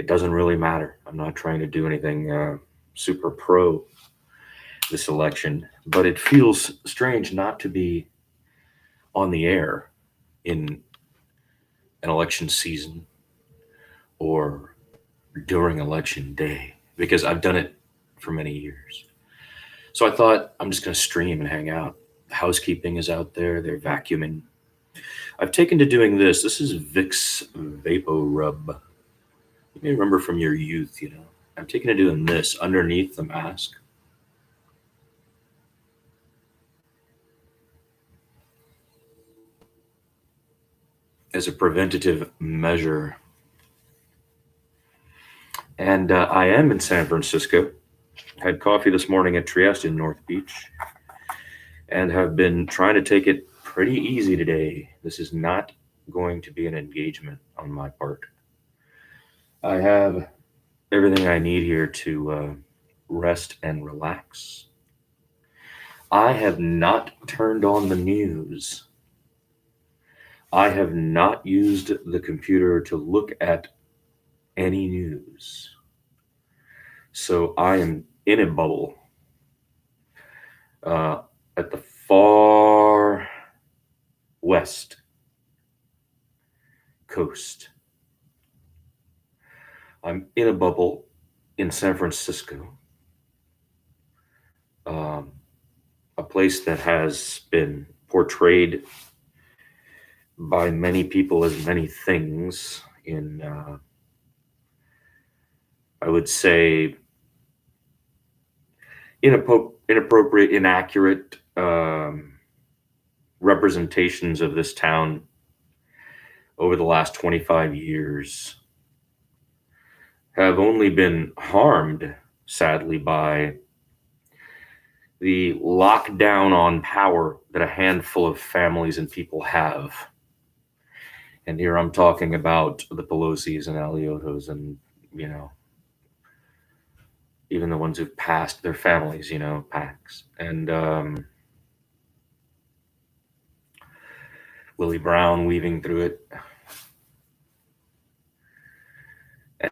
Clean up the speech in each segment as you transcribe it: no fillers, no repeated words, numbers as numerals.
It doesn't really matter. I'm not trying to do anything super pro this election, but it feels strange not to be on the air in an election season or during election day because I've done it for many years. So I thought I'm just going to stream and hang out. Housekeeping is out there, they're vacuuming. I've taken to doing this. This is Vicks Vapo Rub. You may remember from your youth, you know. I'm taking to doing this underneath the mask as a preventative measure. And I am in San Francisco. Had coffee this morning at Trieste in North Beach and have been trying to take it pretty easy today. This is not going to be an engagement on my part. I have everything I need here to rest and relax. I have not turned on the news. I have not used the computer to look at any news. So I am in a bubble uh, at the far west coast. I'm in a bubble in San Francisco, um, a place that has been portrayed by many people as many things in, I would say, inappropriate, inaccurate representations of this town over the last 25 years have only been harmed, sadly, by the lockdown on power that a handful of families and people have. And here I'm talking about the Pelosi's and Aliotos and, you know, even the ones who've passed their families, you know, PACs. And Willie Brown weaving through it.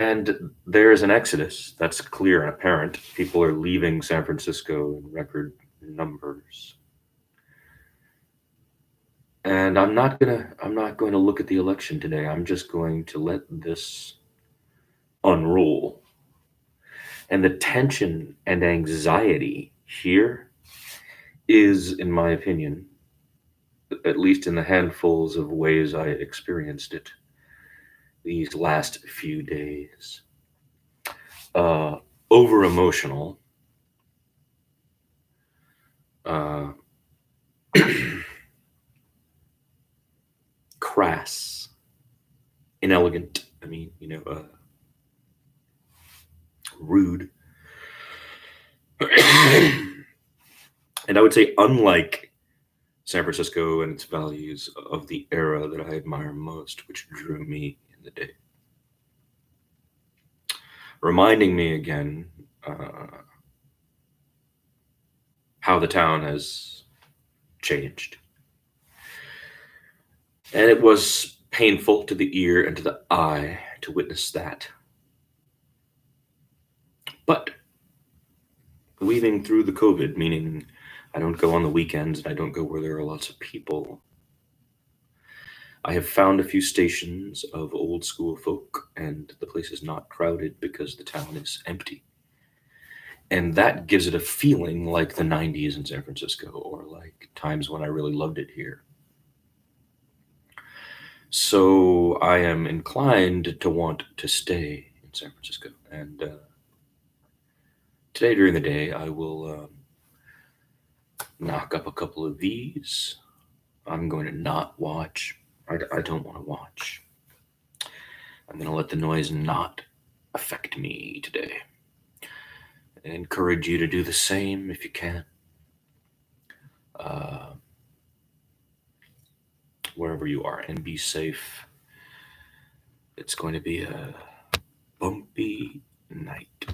And there's an exodus that's clear and apparent. People are leaving San Francisco in record numbers. And I'm not going to look at the election today. I'm just going to let this unroll. And the tension and anxiety here is, in my opinion, at least in the handfuls of ways I experienced it these last few days, over emotional, crass, inelegant. I mean, you know, rude. And I would say, unlike San Francisco and its values of the era that I admire most, which drew me in the day. Reminding me again how the town has changed. And it was painful to the ear and to the eye to witness that. But weaving through the COVID, meaning I don't go on the weekends and I don't go where there are lots of people. I have found a few stations of old school folk, and the place is not crowded because the town is empty. And that gives it a feeling like the 90s in San Francisco, or like times when I really loved it here. So I am inclined to want to stay in San Francisco. And today during the day, I will knock up a couple of these. I'm going to not watch. I don't want to watch. I'm going to let the noise not affect me today. I encourage you to do the same if you can. Wherever you are, and be safe. It's going to be a bumpy night.